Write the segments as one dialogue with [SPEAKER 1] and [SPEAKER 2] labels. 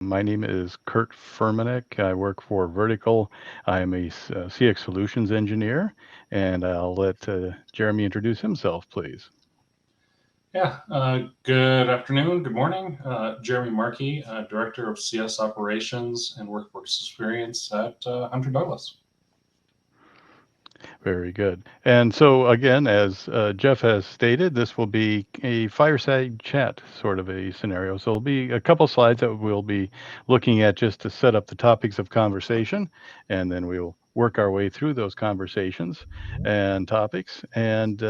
[SPEAKER 1] My name is Curt Fuhrmannek. I work for Vertical. I am a CX solutions engineer, and I'll let Jeremy introduce himself, please.
[SPEAKER 2] Yeah, good afternoon, good morning. Jeremy Markey, Director of CS Operations and Workforce Experience at Hunter Douglas.
[SPEAKER 1] Very good. And so, again, as Jeff has stated, this will be a fireside chat sort of a scenario. So, there'll be a couple slides that we'll be looking at just to set up the topics of conversation, and then we'll work our way through those conversations and topics, and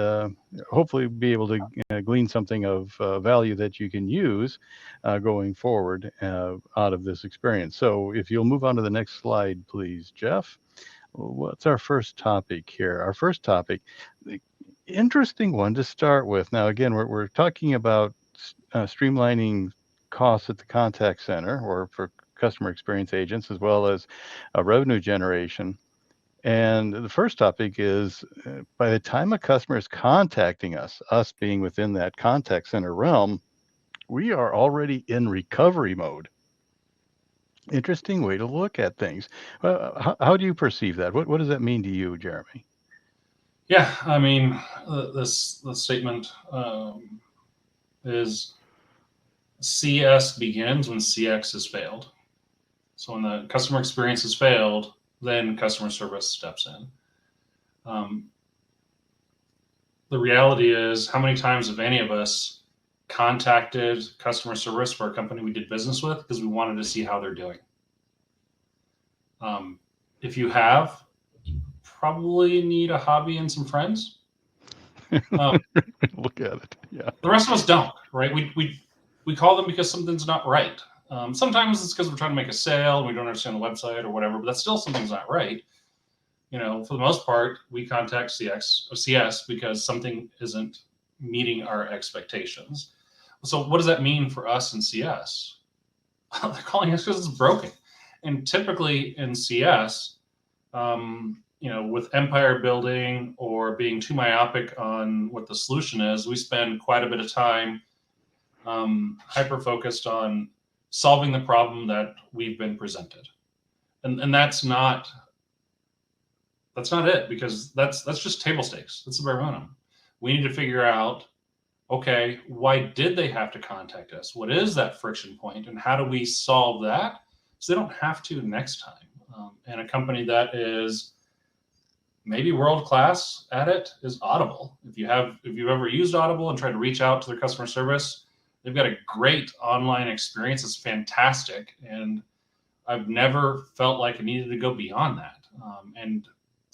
[SPEAKER 1] hopefully be able to glean something of value that you can use going forward out of this experience. So, if you'll move on to the next slide, please, Jeff. What's our first topic here? Our first topic, the interesting one to start with. Now, again, we're talking about streamlining costs at the contact center or for customer experience agents, as well as revenue generation. And the first topic is by the time a customer is contacting us being within that contact center realm, we are already in recovery mode. Interesting way to look at things. How do you perceive that? What does that mean to you, Jeremy?
[SPEAKER 2] Yeah, I mean, this statement is CS begins when CX has failed. So when the customer experience has failed, then customer service steps in. Um, the reality is, how many times have any of us contacted customer service for a company we did business with because we wanted to see how they're doing? Um, if you have, you probably need a hobby and some friends. Um,
[SPEAKER 1] Look at it. Yeah.
[SPEAKER 2] the rest of us don't, right? We call them because something's not right. Sometimes it's because we're trying to make a sale and we don't understand the website or whatever, but that's still something's not right. For the most part, we contact CS because something isn't meeting our expectations. So what does that mean for us in CS? They're calling us because it's broken. And typically in CS, with empire building or being too myopic on what the solution is, we spend quite a bit of time hyper focused on solving the problem that we've been presented, and that's not it, because that's just table stakes. That's the bare minimum. We need to figure out, okay, why did they have to contact us? What is that friction point, and how do we solve that so they don't have to next time? And a company that is maybe world class at it is Audible. If you've ever used Audible and tried to reach out to their customer service, they've got a great online experience. It's fantastic, and I've never felt like I needed to go beyond that. And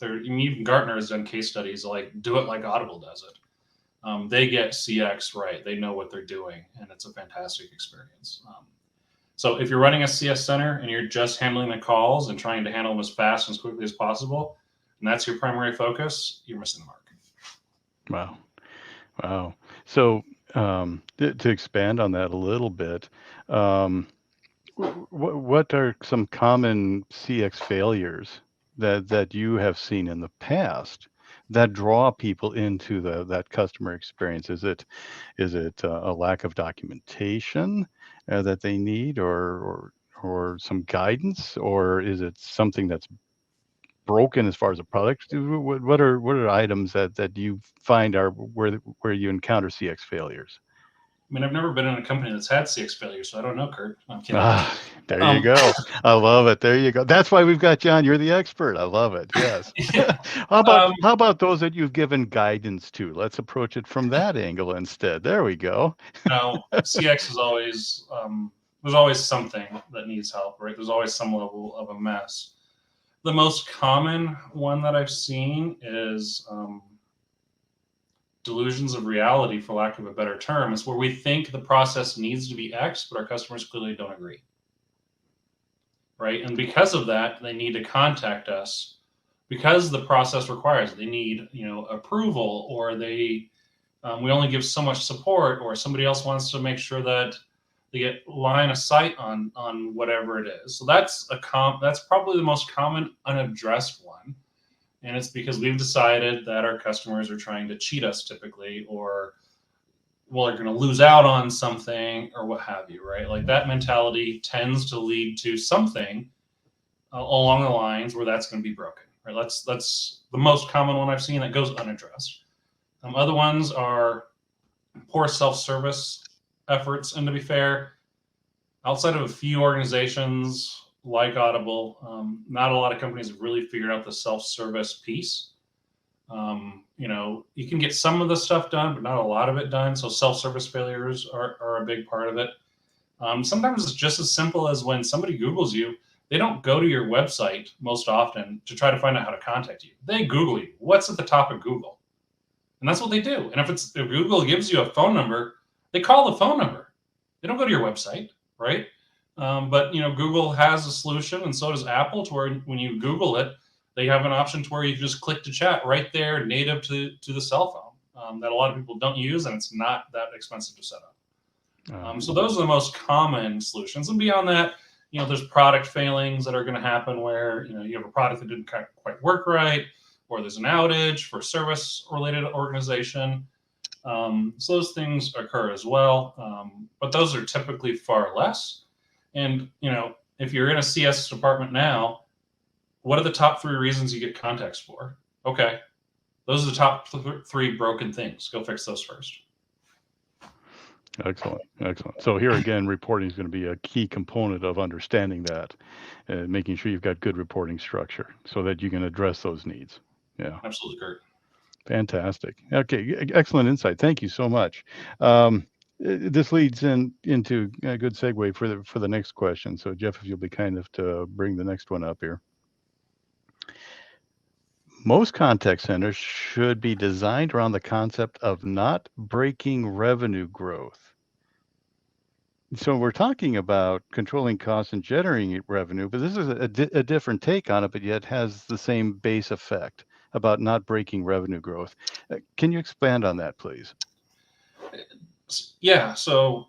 [SPEAKER 2] even Gartner has done case studies like do it like Audible does it. They get CX right. They know what they're doing, and it's a fantastic experience. So if you're running a CS center and you're just handling the calls and trying to handle them as fast and as quickly as possible, and that's your primary focus, you're missing the mark.
[SPEAKER 1] Wow. Wow. So to expand on that a little bit, um, what are some common CX failures that you have seen in the past that draw people into that customer experience? Is it a lack of documentation that they need, or some guidance, or is it something that's broken as far as the product? What are items that you find are where you encounter CX failures?
[SPEAKER 2] I mean, I've never been in a company that's had CX failure, so I don't know, Curt. I'm kidding.
[SPEAKER 1] Ah, there you
[SPEAKER 2] Um,
[SPEAKER 1] go. I love it. There you go. That's why we've got you on. You're the expert. I love it. Yes.
[SPEAKER 2] yeah,
[SPEAKER 1] How about
[SPEAKER 2] um,
[SPEAKER 1] how about those that you've given guidance to? Let's approach it from that angle instead. There we go.
[SPEAKER 2] CX is always there's always something that needs help, right? There's always some level of a mess. The most common one that I've seen is delusions of reality, for lack of a better term. Is where we think the process needs to be X, but our customers clearly don't agree, right? And because of that, they need to contact us because the process requires it. They need approval, or we only give so much support, or somebody else wants to make sure that they get line of sight on whatever it is. So that's probably the most common unaddressed one, and it's because we've decided that our customers are trying to cheat us typically, or well, you're going to lose out on something or what have you, right? Like that mentality tends to lead to something along the lines where that's going to be broken, right? That's the most common one I've seen that goes unaddressed. Other ones are poor self-service efforts, and to be fair, outside of a few organizations like Audible, not a lot of companies have really figured out the self-service piece. You can get some of the stuff done, but not a lot of it done. So self-service failures are a big part of it. Sometimes it's just as simple as when somebody Googles you, they don't go to your website most often to try to find out how to contact you. They Google you. What's at the top of Google? And that's what they do. And if Google gives you a phone number, they call the phone number. They don't go to your website, right? But Google has a solution, and so does Apple, to where when you Google it, they have an option to where you just click to chat right there, native to the cell phone, that a lot of people don't use, and it's not that expensive to set up. So those are the most common solutions. And beyond that, there's product failings that are going to happen where you have a product that didn't quite work right, or there's an outage for service-related organization. So those things occur as well, but those are typically far less. And if you're in a CS department now, what are the top 3 reasons you get contacts for? Okay, those are the top 3 broken things. Go fix those first.
[SPEAKER 1] Excellent. So here again, reporting is going to be a key component of understanding that, and making sure you've got good reporting structure so that you can address those needs. Yeah.
[SPEAKER 2] Absolutely, Curt.
[SPEAKER 1] Fantastic. Okay, excellent insight. Thank you so much. This leads into a good segue for the next question. So Jeff, if you'll be kind enough to bring the next one up here. Most contact centers should be designed around the concept of not breaking revenue growth. So we're talking about controlling costs and generating revenue, but this is a different take on it, but yet has the same base effect about not breaking revenue growth. Can you expand on that, please?
[SPEAKER 2] Yeah. So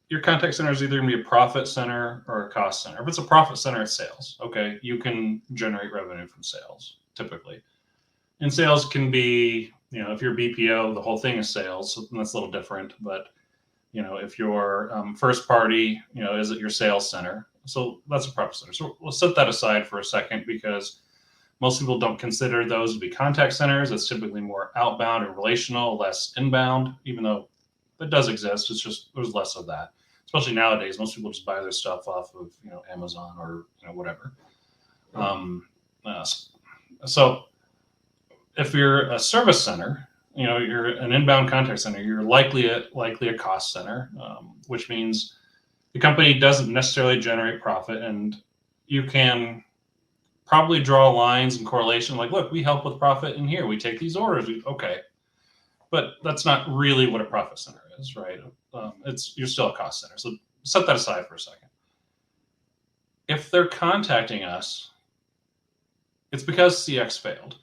[SPEAKER 2] your contact center is either going to be a profit center or a cost center. If it's a profit center, it's sales. Okay, you can generate revenue from sales typically, and sales can be, if you're BPO, the whole thing is sales. So that's a little different, but if your first party, is at your sales center, so that's a profit center. So we'll set that aside for a second because most people don't consider those to be contact centers. It's typically more outbound and relational, less inbound, even though it does exist. It's just there's less of that, especially nowadays. Most people just buy their stuff off of Amazon or whatever. So if you're a service center, you're an inbound contact center, you're likely a cost center, which means the company doesn't necessarily generate profit, and you can probably draw lines and correlation like, look, we help with profit in here. We take these orders. Okay. But that's not really what a profit center is, right? You're still a cost center. So set that aside for a second. If they're contacting us, it's because CX failed.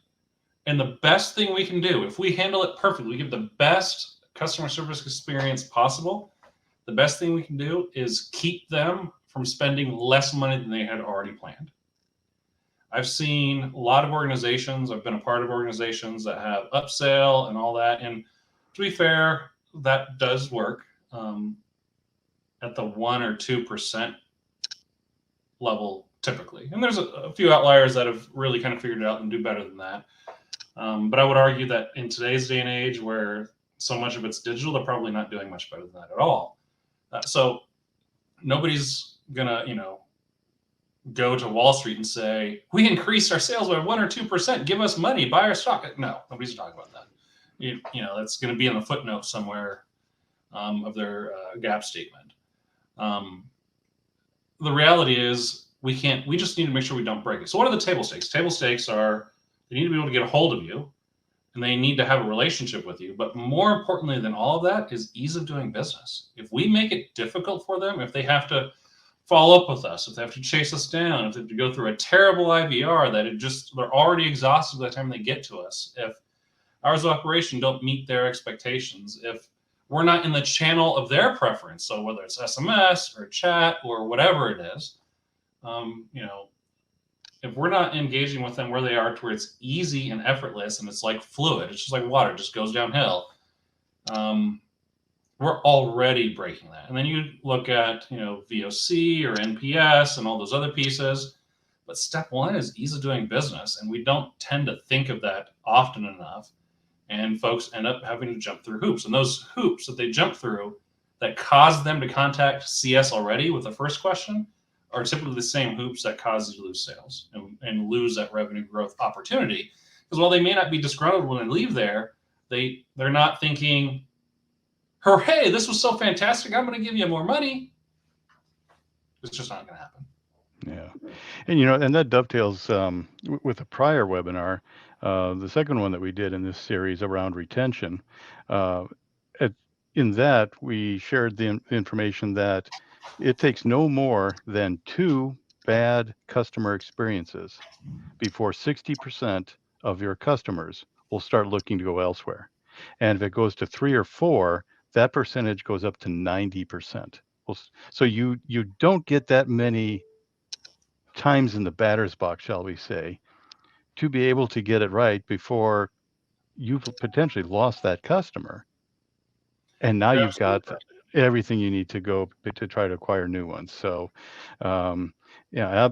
[SPEAKER 2] And the best thing we can do, if we handle it perfectly, we give the best customer service experience possible, the best thing we can do is keep them from spending less money than they had already planned. I've seen a lot of organizations, I've been a part of organizations that have upsell and all that. And to be fair, that does work at the 1 or 2% level typically. And there's a few outliers that have really kind of figured it out and do better than that. But I would argue that in today's day and age where so much of it's digital, they're probably not doing much better than that at all. So nobody's going to, go to Wall Street and say, we increased our sales by 1 or 2%, give us money, buy our stock. No, nobody's talking about that. That's going to be in the footnote somewhere of their gap statement. The reality is we just need to make sure we don't break it. So what are the table stakes? Table stakes are they need to be able to get a hold of you, and they need to have a relationship with you. But more importantly than all of that is ease of doing business. If we make it difficult for them, if they have to follow up with us, if they have to chase us down, if they have to go through a terrible IVR that they're already exhausted by the time they get to us, if hours of operation don't meet their expectations, if we're not in the channel of their preference, so whether it's SMS or chat or whatever it is, if we're not engaging with them where they are to where it's easy and effortless and it's like fluid, it's just like water, it just goes downhill, we're already breaking that. And then you look at, VOC or NPS and all those other pieces. But step one is ease of doing business. And we don't tend to think of that often enough. And folks end up having to jump through hoops. And those hoops that they jump through that cause them to contact CS already with the first question are typically the same hoops that cause you to lose sales and lose that revenue growth opportunity. Because while they may not be disgruntled when they leave there, they're not thinking, hooray, this was so fantastic, I'm going to give you more money. It's just not going to happen.
[SPEAKER 1] Yeah. And that dovetails with a prior webinar, the second one that we did in this series around retention. In that, we shared the information that it takes no more than 2 bad customer experiences before 60% of your customers will start looking to go elsewhere. And if it goes to 3 or 4, that percentage goes up to 90%. So you don't get that many times in the batter's box, shall we say, to be able to get it right before you've potentially lost that customer. And now
[SPEAKER 2] You're
[SPEAKER 1] you've
[SPEAKER 2] absolutely
[SPEAKER 1] got
[SPEAKER 2] right.
[SPEAKER 1] everything you need to go to try to acquire new ones. So, yeah,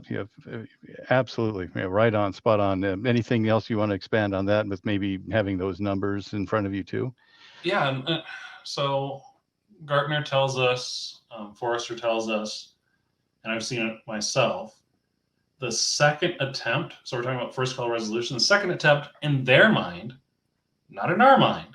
[SPEAKER 1] absolutely, right on, spot on. Anything else you want to expand on that with maybe having those numbers in front of you too?
[SPEAKER 2] Yeah. And so Gartner tells us, Forrester tells us, and I've seen it myself, the second attempt, so we're talking about first call resolution, the second attempt in their mind, not in our mind,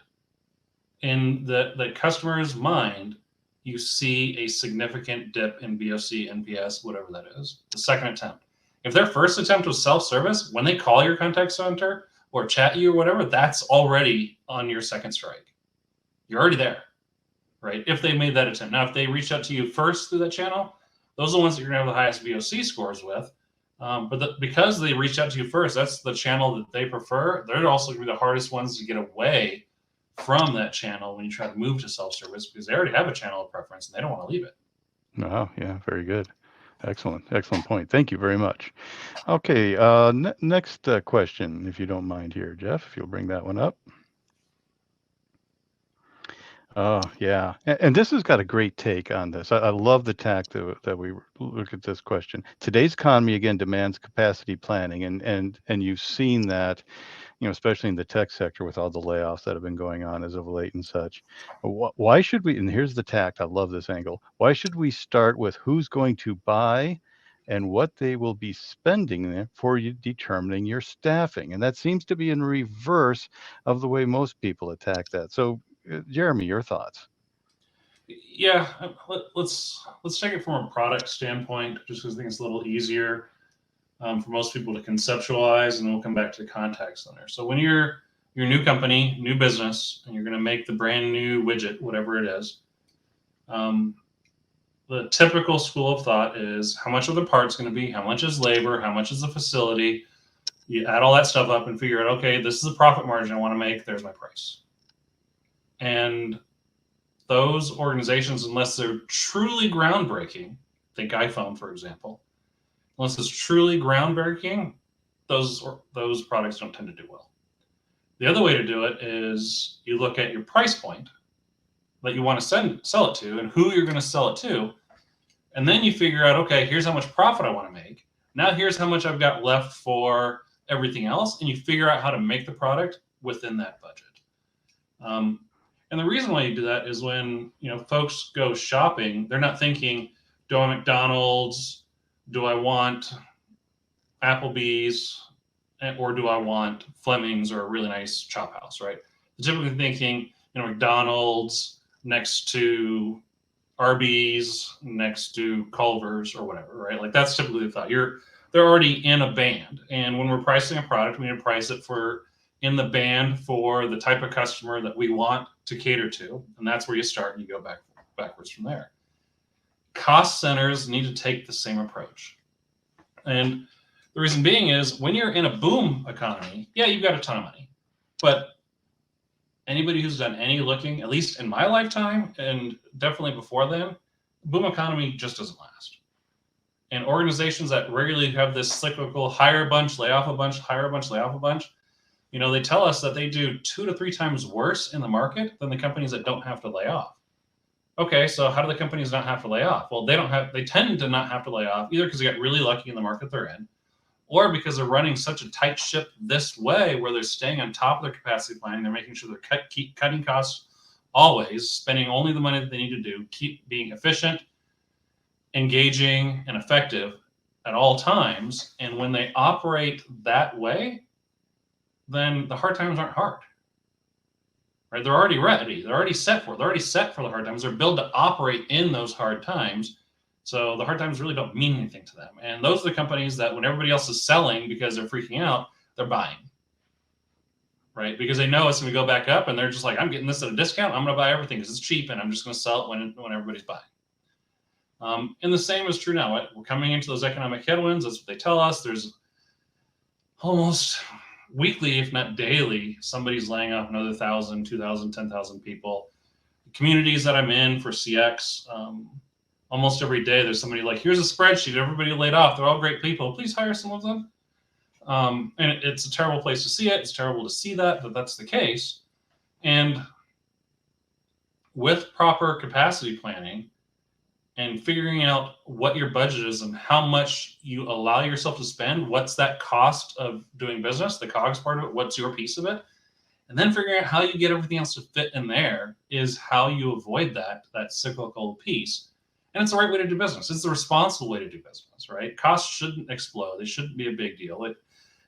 [SPEAKER 2] in the customer's mind, you see a significant dip in VOC, NPS, whatever that is, the second attempt. If their first attempt was self-service, when they call your contact center or chat you or whatever, that's already on your second strike. You're already there, right? If they made that attempt. Now, if they reached out to you first through that channel, those are the ones that you're going to have the highest VOC scores with. Because they reached out to you first, that's the channel that they prefer. They're also going to be the hardest ones to get away from that channel when you try to move to self-service, because they already have a channel of preference and they don't want to leave it.
[SPEAKER 1] Oh, yeah, very good. Excellent point. Thank you very much. Okay, next question, if you don't mind here, Jeff, if you'll bring that one up. Oh, yeah. And this has got a great take on this. I love the tack that we look at this question. Today's economy, again, demands capacity planning. And you've seen that, especially in the tech sector with all the layoffs that have been going on as of late and such. Why should we, and here's the tact, I love this angle. Why should we start with who's going to buy and what they will be spending there for you determining your staffing? And that seems to be in reverse of the way most people attack that. So Jeremy, your thoughts?
[SPEAKER 2] Yeah, let's take it from a product standpoint, just because I think it's a little easier for most people to conceptualize, and then we'll come back to the contact center. So when you're a new company, new business, and you're going to make the brand new widget, whatever it is, the typical school of thought is how much are the parts going to be, how much is labor, how much is the facility. You add all that stuff up and figure out, okay, this is the profit margin I want to make. There's my price. And those organizations, unless they're truly groundbreaking, think iPhone, for example, unless it's truly groundbreaking, those products don't tend to do well. The other way to do it is you look at your price point that you want to sell it to and who you're going to sell it to. And then you figure out, okay, here's how much profit I want to make. Now here's how much I've got left for everything else. And you figure out how to make the product within that budget. And the reason why you do that is when folks go shopping, they're not thinking, do I want McDonald's? Do I want Applebee's? Or do I want Fleming's or a really nice chop house, right? They're typically thinking, McDonald's next to Arby's, next to Culver's or whatever, right? Like that's typically the thought. They're already in a band. And when we're pricing a product, we need to price it in the band for the type of customer that we want to cater to. And that's where you start and you go backwards from there. Cost centers need to take the same approach. And the reason being is when you're in a boom economy, yeah, you've got a ton of money. But anybody who's done any looking, at least in my lifetime, and definitely before then, boom economy just doesn't last. And organizations that regularly have this cyclical hire a bunch, lay off a bunch, hire a bunch, lay off a bunch, they tell us that they do 2 to 3 times worse in the market than the companies that don't have to lay off. Okay, so how do the companies not have to lay off? Well, they tend to not have to lay off either because they got really lucky in the market they're in, or because they're running such a tight ship this way where they're staying on top of their capacity planning. They're making sure they're keep cutting costs always, spending only the money that they need to do, keep being efficient, engaging, and effective at all times. And when they operate that way, then the hard times aren't hard. Right? They're already ready. They're already set for it. They're already set for the hard times. They're built to operate in those hard times. So the hard times really don't mean anything to them. And those are the companies that when everybody else is selling because they're freaking out, they're buying. Right? Because they know it's going to go back up and they're just like, I'm getting this at a discount. I'm going to buy everything because it's cheap and I'm just going to sell it when everybody's buying. And the same is true now. We're coming into those economic headwinds. That's what they tell us. There's almost weekly, if not daily, somebody's laying off another 1,000, 2,000, 10,000 people. The communities that I'm in for CX, almost every day there's somebody like, here's a spreadsheet, everybody laid off, they're all great people, please hire some of them. And it's a terrible place to see it. It's terrible to see that, but that's the case. And with proper capacity planning and figuring out what your budget is and how much you allow yourself to spend, what's that cost of doing business, the COGS part of it, what's your piece of it, and then figuring out how you get everything else to fit in there is how you avoid that cyclical piece. And it's the right way to do business. It's the responsible way to do business, right? Costs shouldn't explode. They shouldn't be a big deal.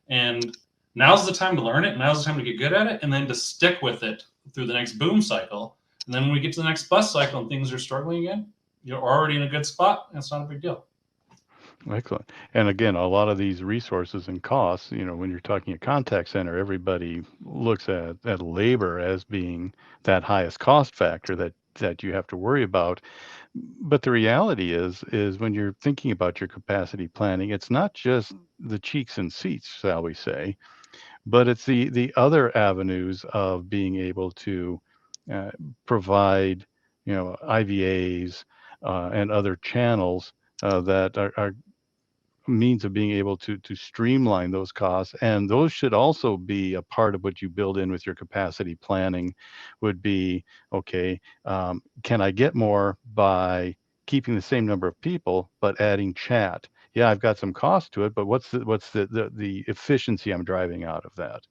[SPEAKER 2] And now's the time to learn it. Now's the time to get good at it, and then to stick with it through the next boom cycle. And then when we get to the next bust cycle and things are struggling again, you're already in a good spot. And it's not a big deal.
[SPEAKER 1] Excellent. And again, a lot of these resources and costs, when you're talking a contact center, everybody looks at labor as being that highest cost factor that you have to worry about. But the reality is when you're thinking about your capacity planning, it's not just the cheeks and seats, shall we say, but it's the other avenues of being able to provide, IVAs and other channels that are means of being able to streamline those costs. And those should also be a part of what you build in with your capacity planning. Would be, okay, can I get more by keeping the same number of people but adding chat? Yeah, I've got some cost to it, but what's the efficiency I'm driving out of that?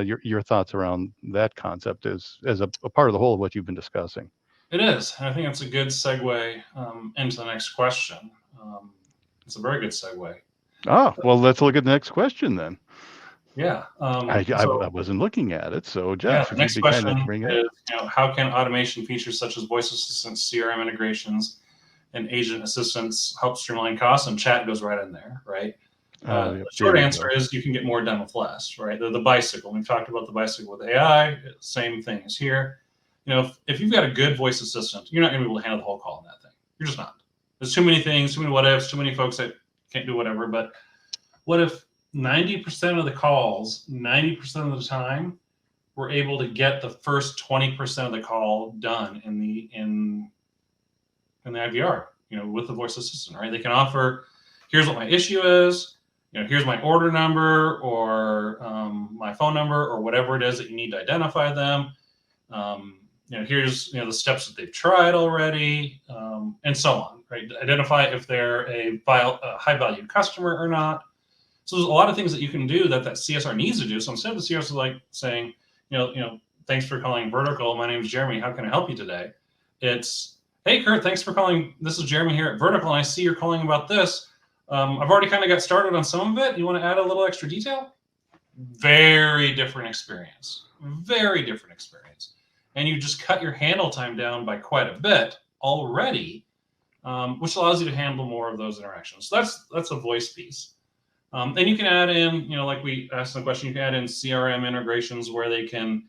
[SPEAKER 1] Your thoughts around that concept as a part of the whole of what you've been discussing.
[SPEAKER 2] It is. And I think it's a good segue into the next question. It's a very good segue.
[SPEAKER 1] Well, let's look at the next question then.
[SPEAKER 2] Yeah.
[SPEAKER 1] I wasn't looking at it. So, Jeff,
[SPEAKER 2] the next question is, how can automation features such as voice assistants, CRM integrations, and agent assistants help streamline costs? And chat goes right in there, right? The short answer is you can get more done with less, right? The bicycle. We've talked about the bicycle with AI. Same thing is here. If you've got a good voice assistant, you're not going to be able to handle the whole call in that thing. You're just not. There's too many things, too many what ifs, too many folks that can't do whatever. But what if 90% of the calls, 90% of the time, we're able to get the first 20% of the call done in the IVR, with the voice assistant, right? They can offer, here's what my issue is, here's my order number or my phone number or whatever it is that you need to identify them. Here's the steps that they've tried already, and so on, right? Identify if they're a high value customer or not. So there's a lot of things that you can do that CSR needs to do. So instead of the CSR like saying, thanks for calling Vertical. My name is Jeremy. How can I help you today? It's, hey, Curt, thanks for calling. This is Jeremy here at Vertical, and I see you're calling about this. I've already kind of got started on some of it. You want to add a little extra detail? Very different experience. Very different experience. And you just cut your handle time down by quite a bit already, which allows you to handle more of those interactions. So that's a voice piece. Then you can add in, like we asked the question, you can add in CRM integrations where they can,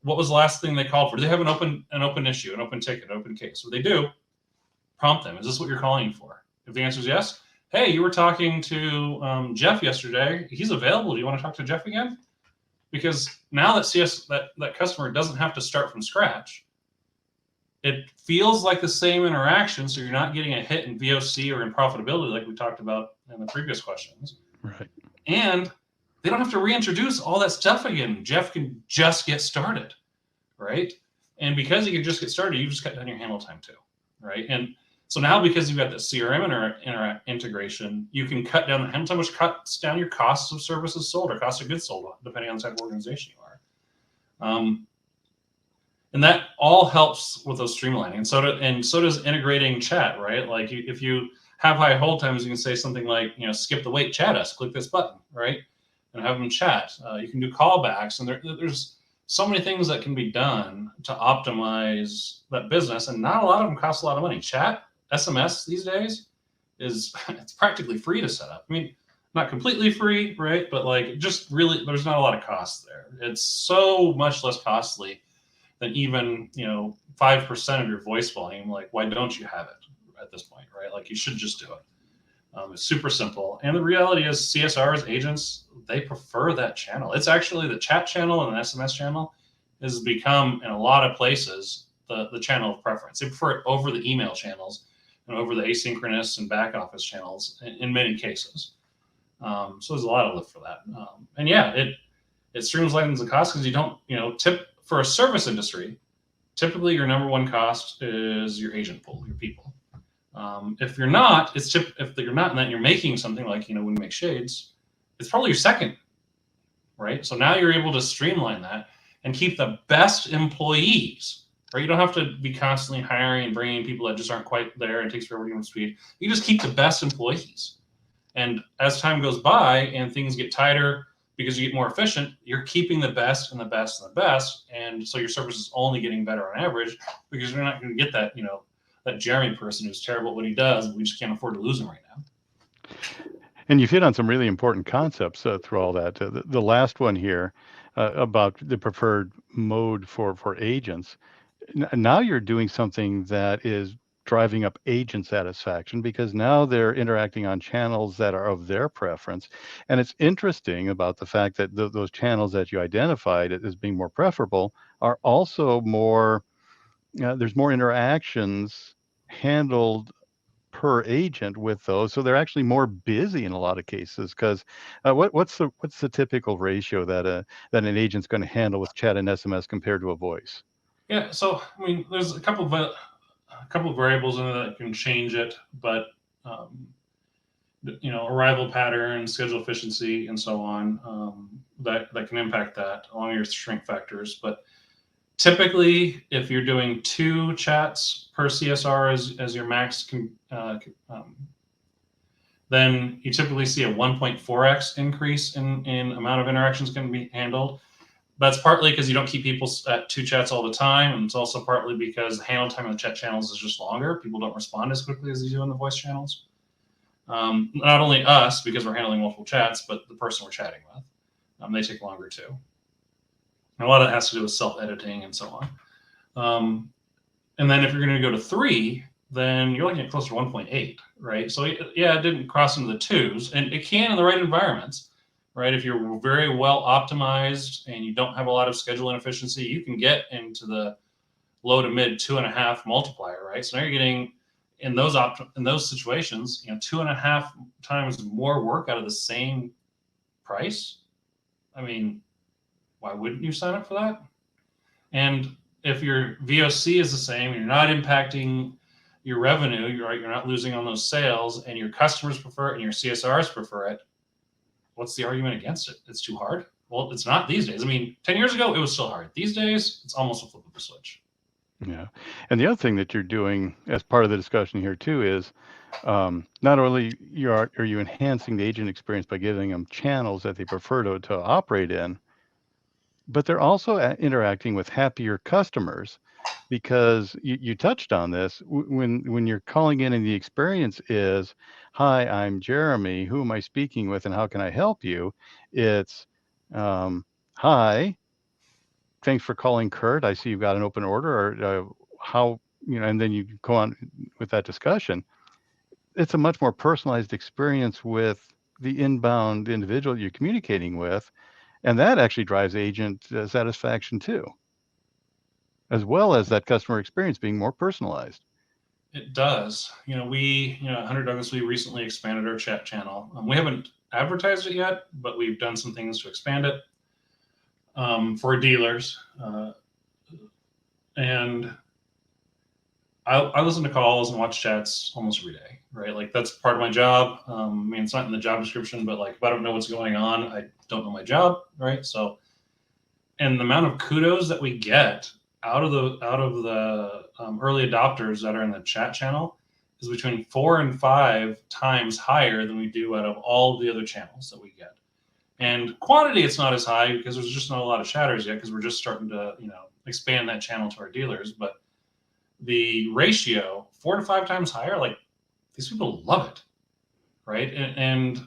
[SPEAKER 2] what was the last thing they called for? Do they have an open issue, an open ticket, an open case? What they do, prompt them. Is this what you're calling for? If the answer is yes, hey, you were talking to Jeff yesterday. He's available. Do you want to talk to Jeff again? Because now that customer doesn't have to start from scratch. It feels like the same interaction, so you're not getting a hit in VOC or in profitability like we talked about in the previous questions.
[SPEAKER 1] Right.
[SPEAKER 2] And they don't have to reintroduce all that stuff again. Jeff can just get started, right? And because you can just get started, you just cut down your handle time too. right? And so now, because you've got the CRM integration, you can cut down how much cuts down your costs of services sold or cost of goods sold, depending on the type of organization you are. And that all helps with those streamlining. And so does integrating chat, right? Like if you have high hold times, you can say something like, skip the wait, chat us, click this button, right? And have them chat. You can do callbacks, and there's so many things that can be done to optimize that business, and not a lot of them cost a lot of money. Chat, SMS these days it's practically free to set up. I mean, not completely free, right? But like, just really, there's not a lot of cost there. It's so much less costly than even 5% of your voice volume. Like, why don't you have it at this point, right? Like, you should just do it. It's super simple. And the reality is CSRs, agents, they prefer that channel. It's actually the chat channel and the SMS channel has become, in a lot of places, the channel of preference. They prefer it over the email channels and over the asynchronous and back office channels in many cases. So there's a lot of lift for that. And yeah, it streamlines the cost because you don't, tip for a service industry. Typically, your number one cost is your agent pool, your people. If you're not, if you're not in that, you're making something like, when you make shades, it's probably your second, right? So now you're able to streamline that and keep the best employees, right? You don't have to be constantly hiring and bringing people that just aren't quite there and it takes forever to get up to speed. You just keep the best employees. And as time goes by and things get tighter because you get more efficient, you're keeping the best and the best and the best. And so your service is only getting better on average because you're not going to get that, that Jeremy person who's terrible at what he does. We just can't afford to lose him right now.
[SPEAKER 1] And you've hit on some really important concepts through all that. The last one here about the preferred mode for agents. Now you're doing something that is driving up agent satisfaction because now they're interacting on channels that are of their preference. And it's interesting about the fact that those channels that you identified as being more preferable are also more, there's more interactions handled per agent with those, so they're actually more busy in a lot of cases. Because what's the typical ratio that an agent's going to handle with chat and SMS compared to a voice?
[SPEAKER 2] Yeah, so I mean, there's a couple of variables in there that can change it, but arrival pattern, schedule efficiency, and so on, that can impact that along your shrink factors. But typically, if you're doing 2 chats per CSR as your max, then you typically see a 1.4x increase in amount of interactions can be handled. That's partly because you don't keep people at 2 chats all the time, and it's also partly because the handle time on the chat channels is just longer. People don't respond as quickly as they do on the voice channels. Not only us, because we're handling multiple chats, but the person we're chatting with. They take longer too. And a lot of that has to do with self-editing and so on. And then if you're going to go to 3, then you're looking at closer to 1.8, right? So yeah, it didn't cross into the 2s, and it can in the right environments, right? If you're very well optimized and you don't have a lot of schedule inefficiency, you can get into the low to mid 2.5 multiplier, right? So now you're getting in those situations, 2.5 times more work out of the same price. I mean, why wouldn't you sign up for that? And if your VOC is the same, you're not impacting your revenue, you're not losing on those sales, and your customers prefer it and your CSRs prefer it, what's the argument against it? It's too hard? Well, it's not these days. I mean, 10 years ago, it was still hard. These days, it's almost a flip of a switch.
[SPEAKER 1] Yeah. And the other thing that you're doing as part of the discussion here too is not only are you enhancing the agent experience by giving them channels that they prefer to operate in, but they're also interacting with happier customers because you touched on this when you're calling in and the experience is, hi, I'm Jeremy, who am I speaking with and how can I help you? It's, hi, thanks for calling Curt. I see you've got an open order, or how, and then you go on with that discussion. It's a much more personalized experience with the inbound individual you're communicating with. And that actually drives agent satisfaction too, as well as that customer experience being more personalized.
[SPEAKER 2] It does. Hunter Douglas, we recently expanded our chat channel. We haven't advertised it yet, but we've done some things to expand it for dealers. And I listen to calls and watch chats almost every day, right? Like that's part of my job. I mean, it's not in the job description, but like if I don't know what's going on, I don't know my job, right? So, and the amount of kudos that we get out of the early adopters that are in the chat channel is between 4 and 5 times higher than we do out of all the other channels that we get. And quantity, it's not as high because there's just not a lot of chatters yet because we're just starting to, expand that channel to our dealers. But the ratio, 4 to 5 times higher, like these people love it, right? And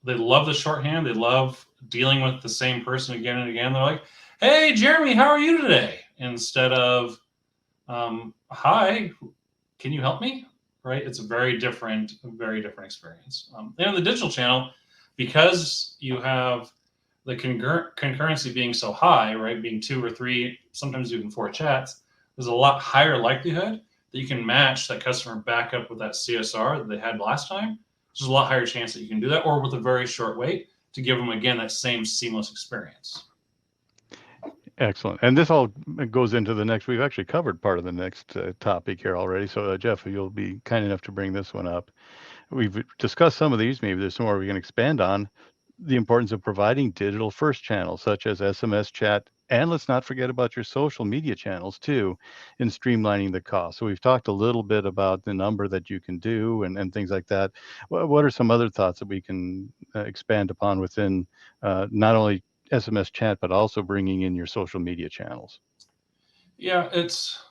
[SPEAKER 2] they love the shorthand. They love dealing with the same person again and again. They're like, "Hey, Jeremy, how are you today?" Instead of, "Hi, can you help me?" Right? It's a very different experience. And on the digital channel, because you have the concurrency being so high, right? Being 2 or 3, sometimes even 4 chats, there's a lot higher likelihood that you can match that customer back up with that CSR that they had last time. There's a lot higher chance that you can do that, or with a very short wait to give them again that same seamless experience.
[SPEAKER 1] Excellent. And this all goes into the next. We've actually covered part of the next topic here already. So Jeff, you'll be kind enough to bring this one up. We've discussed some of these. Maybe there's some more we can expand on. The importance of providing digital first channels such as SMS chat, and let's not forget about your social media channels too, in streamlining the cost. So we've talked a little bit about the number that you can do and things like that. What are some other thoughts that we can expand upon within not only SMS chat, but also bringing in your social media channels?
[SPEAKER 2] Yeah, it's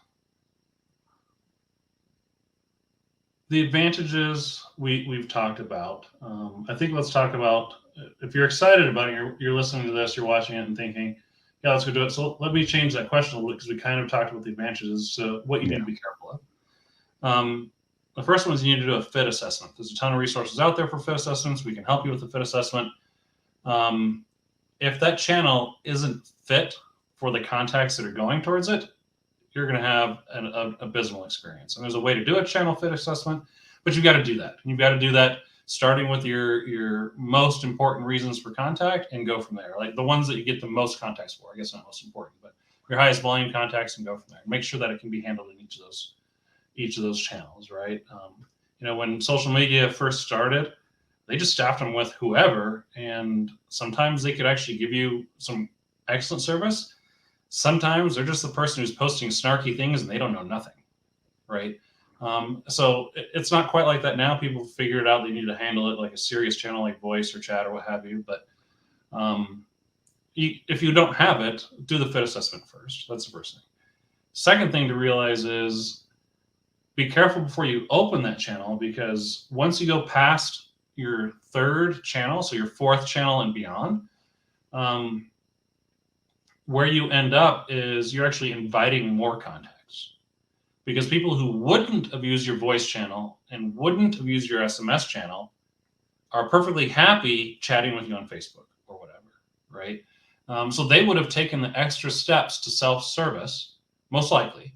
[SPEAKER 2] the advantages we've talked about. I think let's talk about, if you're excited about it, you're listening to this, you're watching it and thinking, yeah, let's go do it. So let me change that question a little bit because we kind of talked about the advantages. So what you need to be careful of. The first one is you need to do a fit assessment. There's a ton of resources out there for fit assessments. We can help you with the fit assessment. If that channel isn't fit for the contacts that are going towards it, you're going to have an abysmal experience. And there's a way to do a channel fit assessment, but you've got to do that. You've got to do that starting with your most important reasons for contact and go from there. Like the ones that you get the most contacts for, I guess not most important, but your highest volume contacts, and go from there. Make sure that it can be handled in each of those channels, right? When social media first started, they just staffed them with whoever, and sometimes they could actually give you some excellent service. Sometimes they're just the person who's posting snarky things and they don't know nothing, right? So it's not quite like that now. People figured out they need to handle it like a serious channel like voice or chat or what have you. But if you don't have it, do the fit assessment first. That's the first thing. Second thing to realize is be careful before you open that channel, because once you go past your 3rd channel, so your 4th channel and beyond, where you end up is you're actually inviting more contacts, because people who wouldn't have used your voice channel and wouldn't have used your SMS channel are perfectly happy chatting with you on Facebook or whatever, right? So they would have taken the extra steps to self-service, most likely,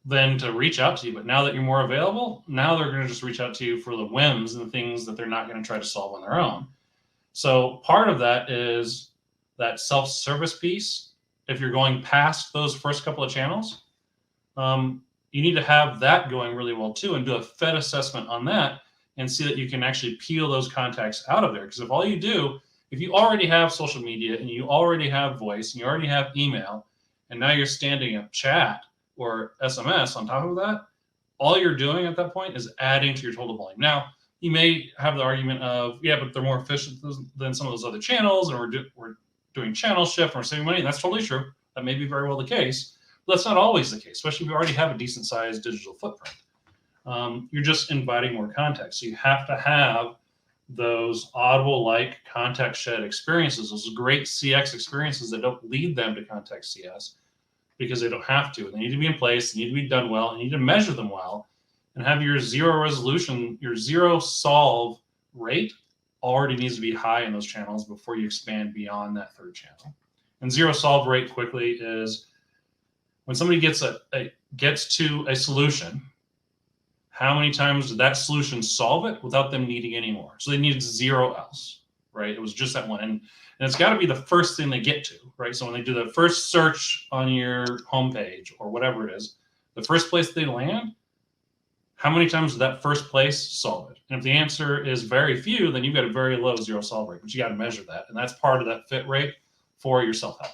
[SPEAKER 2] than to reach out to you. But now that you're more available, now they're going to just reach out to you for the whims and the things that they're not going to try to solve on their own. So part of that is that self-service piece. If you're going past those first couple of channels, you need to have that going really well too, and do a fit assessment on that and see that you can actually peel those contacts out of there. Because if you already have social media and you already have voice and you already have email, and now you're standing up chat or SMS on top of that, all you're doing at that point is adding to your total volume. Now, you may have the argument of, yeah, but they're more efficient than some of those other channels, and we're doing channel shift and we're saving money. And that's totally true. That may be very well the case, but that's not always the case, especially if you already have a decent sized digital footprint. You're just inviting more contacts. So you have to have those Audible-like contact shed experiences, those great CX experiences that don't lead them to contact CS, because they don't have to. They need to be in place. They need to be done well. You need to measure them well, and have your zero resolution, your zero solve rate already needs to be high in those channels before you expand beyond that 3rd channel. And zero solve rate quickly is when somebody gets to a solution, how many times did that solution solve it without them needing any more? So they needed 0 else. right? It was just that one. And it's got to be the first thing they get to, right? So when they do the first search on your homepage or whatever it is, the first place they land, how many times did that first place solve it? And if the answer is very few, then you've got a very low zero solve rate, but you got to measure that. And that's part of that fit rate for your self-help.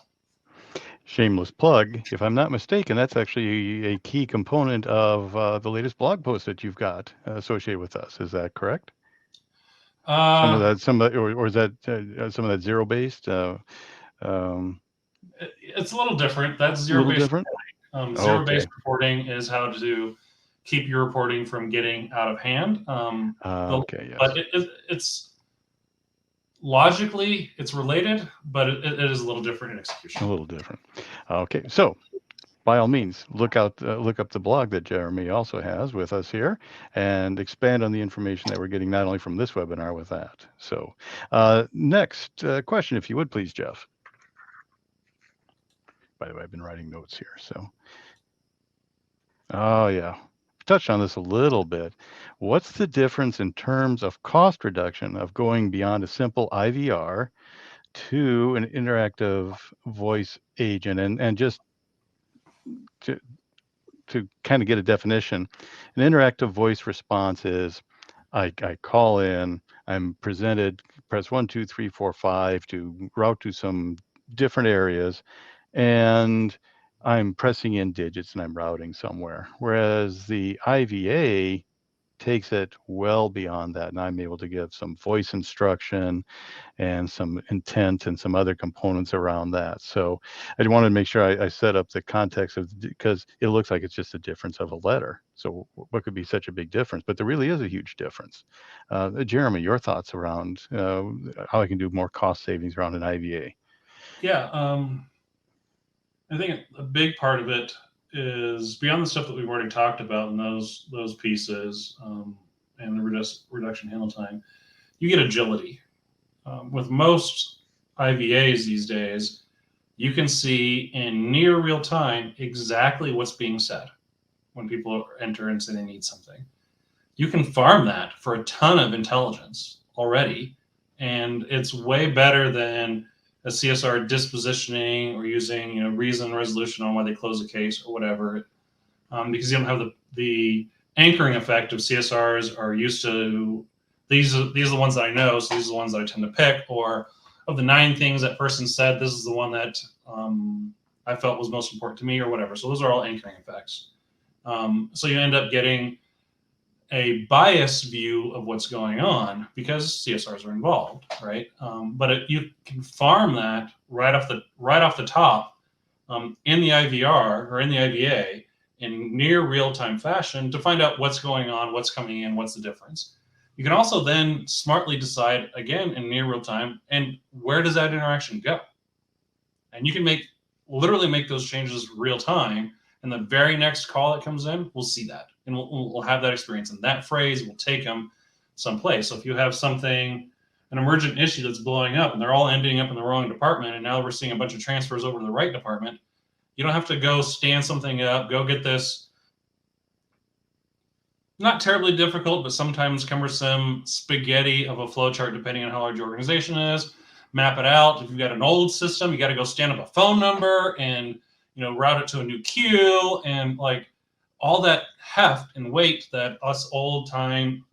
[SPEAKER 1] Shameless plug. If I'm not mistaken, that's actually a key component of the latest blog post that you've got associated with us. Is that correct? Some of that, or is that some of that zero-based?
[SPEAKER 2] It's a little different. That's zero-based reporting. Zero-based reporting is how to keep your reporting from getting out of hand.
[SPEAKER 1] Okay, yes.
[SPEAKER 2] But it's logically it's related, but it is a little different in execution.
[SPEAKER 1] A little different. Okay, so by all means, look up the blog that Jeremy also has with us here, and expand on the information that we're getting not only from this webinar with that. So, next question, if you would please, Jeff. By the way, I've been writing notes here. So, oh yeah, touched on this a little bit. What's the difference in terms of cost reduction of going beyond a simple IVR to an interactive voice agent? And just to kind of get a definition, an interactive voice response is I call in, I'm presented, press 1, 2, 3, 4, 5 to route to some different areas, and I'm pressing in digits and I'm routing somewhere. Whereas the IVA takes it well beyond that, and I'm able to give some voice instruction and some intent and some other components around that. So I wanted to make sure I set up the context of, because it looks like it's just a difference of a letter. So what could be such a big difference? But there really is a huge difference. Jeremy, your thoughts around how I can do more cost savings around an IVA?
[SPEAKER 2] Yeah, I think a big part of it is beyond the stuff that we've already talked about and those pieces and the reduction handle time. You get agility. With most IVAs these days, you can see in near real time exactly what's being said when people enter and say they need something. You can farm that for a ton of intelligence already, and it's way better than a CSR dispositioning or using reason and resolution on why they close a case or whatever, because you don't have the anchoring effect of CSRs are used to. These are the ones that I know, so these are the ones that I tend to pick. Or of the 9 things that person said, this is the one that I felt was most important to me, or whatever. So those are all anchoring effects. So you end up getting a biased view of what's going on because CSRs are involved, right? But you can farm that right off the top in the IVR or in the IVA in near real-time fashion to find out what's going on, what's coming in, what's the difference. You can also then smartly decide, again, in near real time, and where does that interaction go? And you can literally make those changes real time, and the very next call that comes in, we'll see that. And we'll have that experience. And that phrase will take them someplace. So if you have an emergent issue that's blowing up, and they're all ending up in the wrong department, and now we're seeing a bunch of transfers over to the right department, you don't have to go stand something up, go get this not terribly difficult, but sometimes cumbersome spaghetti of a flowchart, depending on how large your organization is. Map it out. If you've got an old system, you got to go stand up a phone number and route it to a new queue, and like all that heft and weight that us old time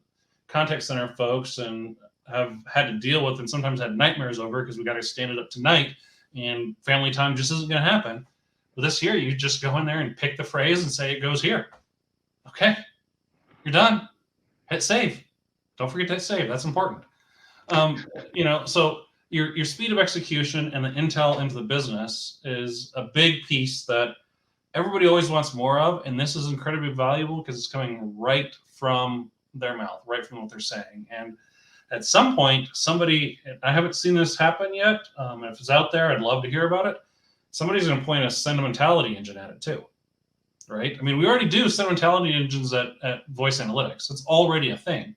[SPEAKER 2] contact center folks and have had to deal with, and sometimes had nightmares over because we got to stand it up tonight, and family time just isn't going to happen. But this year, you just go in there and pick the phrase and say it goes here. Okay. You're done. Hit save. Don't forget to hit save. That's important. So your speed of execution and the intel into the business is a big piece that everybody always wants more of, and this is incredibly valuable because it's coming right from their mouth, right from what they're saying. And at some point, I haven't seen this happen yet. If it's out there, I'd love to hear about it. Somebody's going to point a sentimentality engine at it too. Right? I mean, we already do sentimentality engines at voice analytics. It's already a thing.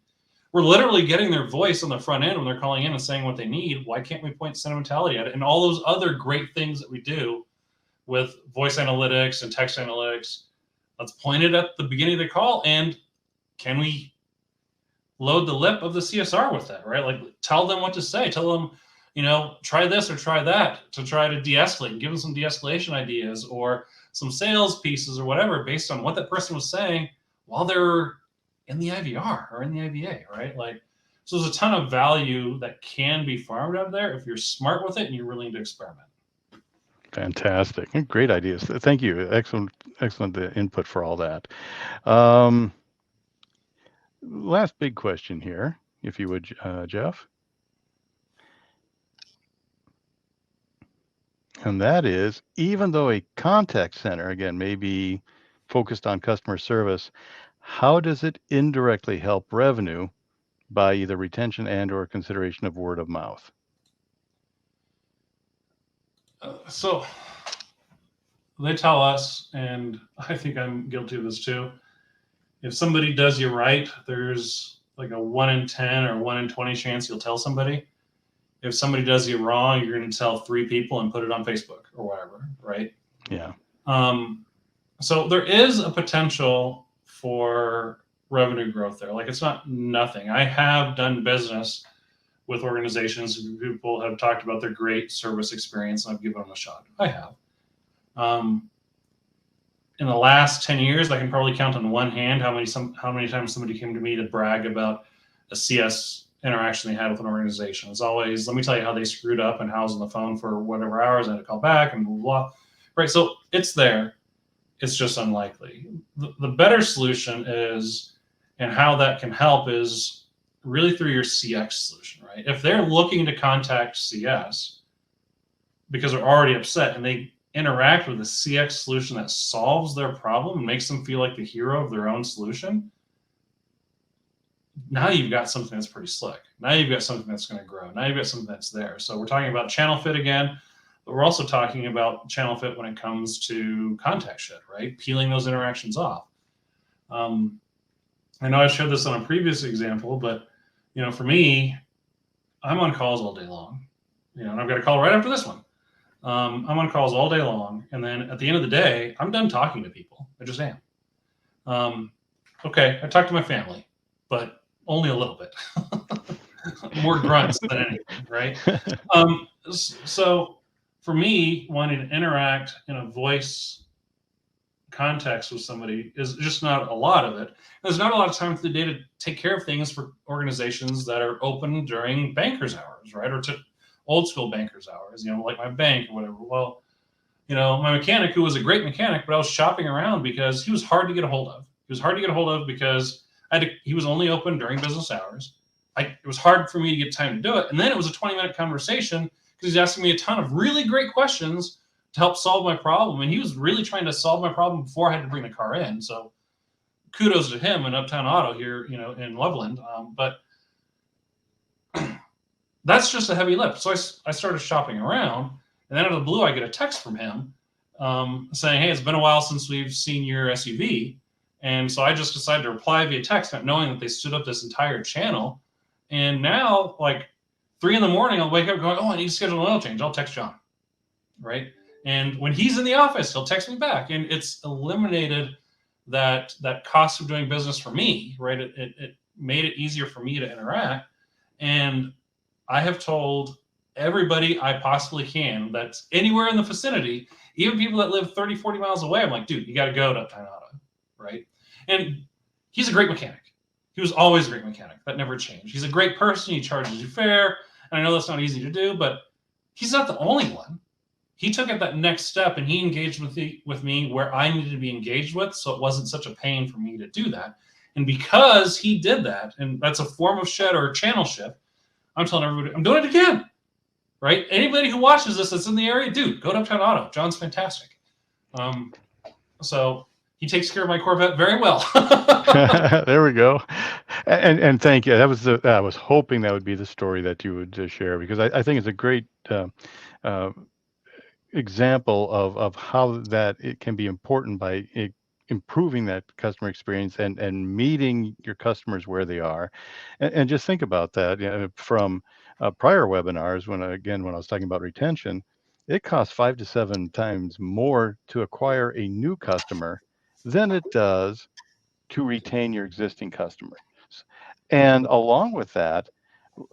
[SPEAKER 2] We're literally getting their voice on the front end when they're calling in and saying what they need. Why can't we point sentimentality at it? And all those other great things that we do with voice analytics and text analytics, let's point it at the beginning of the call. And can we load the lip of the CSR with that, right? Like tell them what to say. Tell them, try this or try that to try to de-escalate. Give them some de-escalation ideas or some sales pieces or whatever based on what that person was saying while they're in the IVR or in the IVA, right? Like, so there's a ton of value that can be farmed out there if you're smart with it and you're willing to experiment.
[SPEAKER 1] Fantastic. Great ideas. Thank you. Excellent input for all that. Um, last big question here, if you would, Jeff. And that is, even though a contact center, again, may be focused on customer service, how does it indirectly help revenue by either retention and or consideration of word of mouth?
[SPEAKER 2] So they tell us, and I think I'm guilty of this too, if somebody does you right, there's like a 1 in 10 or 1 in 20 chance you'll tell somebody. If somebody does you wrong, you're going to tell 3 people and put it on Facebook or whatever, right?
[SPEAKER 1] Yeah.
[SPEAKER 2] So there is a potential for revenue growth there. Like it's not nothing. I have done business with organizations who people have talked about their great service experience, and I've given them a shot. I have. In the last 10 years, I can probably count on one hand how many times somebody came to me to brag about a CS interaction they had with an organization. It's always, let me tell you how they screwed up and how I was on the phone for whatever hours and I had to call back and blah, blah, blah. Right. So it's there. It's just unlikely. The better solution is, and how that can help is really through your CX solution, right? If they're looking to contact CS because they're already upset and they interact with a CX solution that solves their problem and makes them feel like the hero of their own solution, now you've got something that's pretty slick. Now you've got something that's going to grow. Now you've got something that's there. So we're talking about channel fit again, but we're also talking about channel fit when it comes to contact shit, right? Peeling those interactions off. I know I shared this on a previous example, but for me, I'm on calls all day long. And I've got a call right after this one. I'm on calls all day long, and then at the end of the day, I'm done talking to people. I just am. Okay, I talk to my family, but only a little bit. More grunts than anything, right? So for me, wanting to interact in a voice context with somebody is just not a lot of it. There's not a lot of time for the day to take care of things for organizations that are open during bankers hours, right? Or to old school bankers hours, like my bank or whatever. Well, my mechanic, who was a great mechanic, but I was shopping around because he was hard to get a hold of. He was hard to get a hold of because he was only open during business hours. It was hard for me to get time to do it. And then it was a 20-minute conversation because he's asking me a ton of really great questions to help solve my problem. And he was really trying to solve my problem before I had to bring the car in. So kudos to him and Uptown Auto here, in Loveland. But that's just a heavy lift. So I started shopping around, and then out of the blue, I get a text from him saying, hey, it's been a while since we've seen your SUV. And so I just decided to reply via text, not knowing that they stood up this entire channel. And now, like 3 a.m, I'll wake up going, oh, I need to schedule an oil change. I'll text John, right? And when he's in the office, he'll text me back. And it's eliminated that cost of doing business for me, right? It made it easier for me to interact. And I have told everybody I possibly can that's anywhere in the vicinity, even people that live 30, 40 miles away, I'm like, dude, you got to go to Uptown Auto, right? And he's a great mechanic. He was always a great mechanic. That never changed. He's a great person. He charges you fair. And I know that's not easy to do, but he's not the only one. He took it that next step and he engaged with me where I needed to be engaged with, so it wasn't such a pain for me to do that. And because he did that, and that's a form of shed or a channel shift, I'm telling everybody, I'm doing it again, right? Anybody who watches this that's in the area, dude, go to Uptown Auto. John's fantastic. So he takes care of my Corvette very well.
[SPEAKER 1] There we go. And thank you. That was I was hoping that would be the story that you would share, because I think it's a great example of how that it can be important by improving that customer experience and meeting your customers where they are. And just think about that, from prior webinars when I was talking about retention, it costs 5 to 7 times more to acquire a new customer than it does to retain your existing customer. And along with that,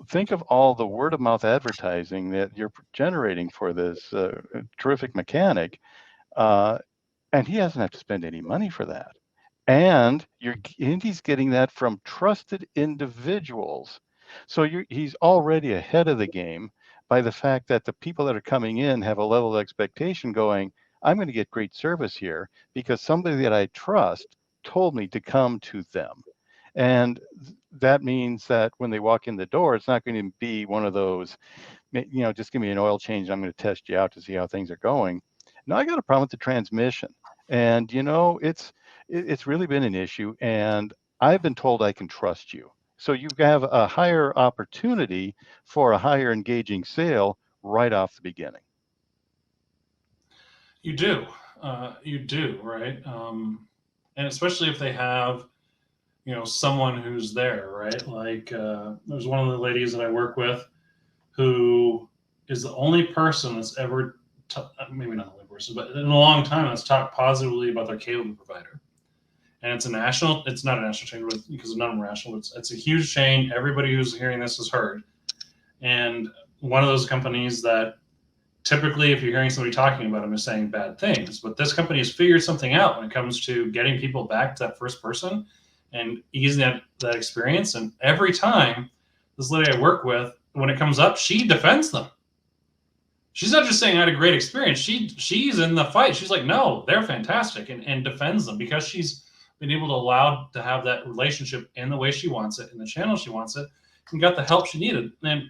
[SPEAKER 1] think of all the word of mouth advertising that you're generating for this terrific mechanic. Uh, and he doesn't have to spend any money for that. And he's getting that from trusted individuals. So he's already ahead of the game by the fact that the people that are coming in have a level of expectation going, I'm going to get great service here because somebody that I trust told me to come to them. And that means that when they walk in the door, it's not going to be one of those, just give me an oil change. I'm going to test you out to see how things are going. Now I got a problem with the transmission, and it's really been an issue. And I've been told I can trust you, so you have a higher opportunity for a higher engaging sale right off the beginning.
[SPEAKER 2] You do. You do, right? And especially if they have, someone who's there, right? Like there's one of the ladies that I work with who is the only person that's ever, maybe not the only person, but in a long time that's talked positively about their cable provider. And it's it's not a national chain because none of them are national. It's a huge chain. Everybody who's hearing this has heard. And one of those companies that typically, if you're hearing somebody talking about them, is saying bad things. But this company has figured something out when it comes to getting people back to that first person and easing that experience. And every time this lady I work with, when it comes up, she defends them. She's not just saying I had a great experience. She's in the fight. She's like, no, they're fantastic, and defends them because she's been able to allow to have that relationship in the way she wants it, in the channel she wants it, and got the help she needed. And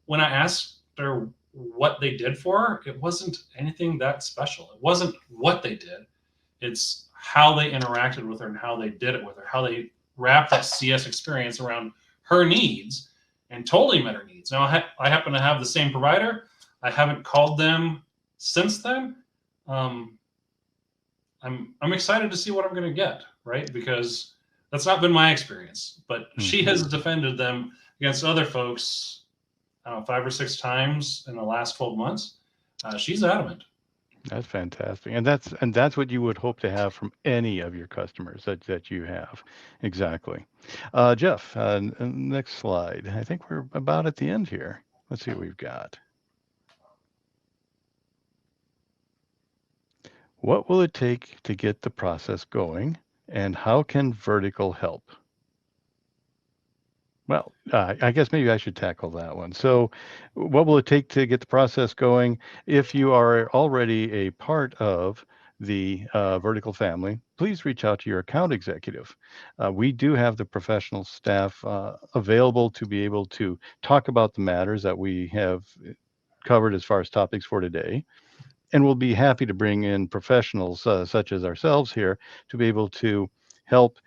[SPEAKER 2] when I asked her what they did for her, it wasn't anything that special. It wasn't what they did. It's how they interacted with her and how they did it with her, how they wrapped that CS experience around her needs and totally met her needs. Now, I happen to have the same provider. I haven't called them since then. I'm excited to see what I'm going to get, right? Because that's not been my experience, but she has defended them against other folks, I don't know, 5 or 6 times in the last 12 months. She's adamant.
[SPEAKER 1] That's fantastic, and that's what you would hope to have from any of your customers that you have. Exactly. Jeff, next slide. I think we're about at the end here. Let's see what we've got. What will it take to get the process going, and how can vertical help? Well, I guess maybe I should tackle that one. So, what will it take to get the process going? If you are already a part of the vertical family, please reach out to your account executive. We do have the professional staff available to be able to talk about the matters that we have covered as far as topics for today. And we'll be happy to bring in professionals such as ourselves here to be able to help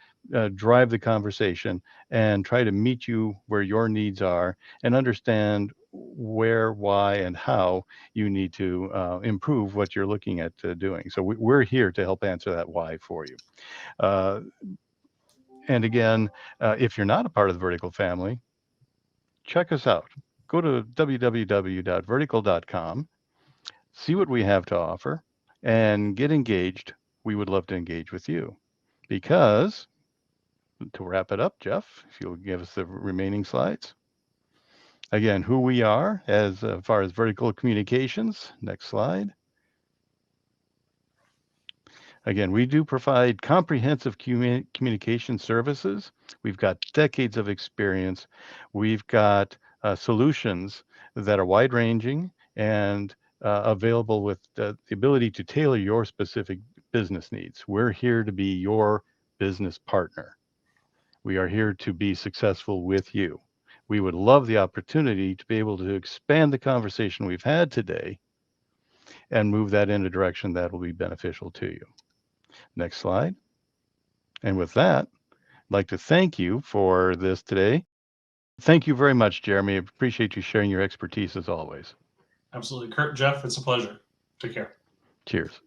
[SPEAKER 1] drive the conversation and try to meet you where your needs are and understand where, why, and how you need to improve what you're looking at doing. So we're here to help answer that why for you. Uh, and again, if you're not a part of the vertical family, check us out. Go to www.vertical.com, see what we have to offer, and get engaged. We would love to engage with you because, to wrap it up, Jeff, if you'll give us the remaining slides. Again, who we are as far as vertical communications. Next slide. Again, we do provide comprehensive communication services. We've got decades of experience. We've got solutions that are wide ranging and available with the ability to tailor your specific business needs. We're here to be your business partner. We are here to be successful with you. We would love the opportunity to be able to expand the conversation we've had today and move that in a direction that will be beneficial to you. Next slide. And with that, I'd like to thank you for this today. Thank you very much, Jeremy. I appreciate you sharing your expertise as always.
[SPEAKER 2] Absolutely. Curt, Jeff, it's a pleasure. Take care.
[SPEAKER 1] Cheers.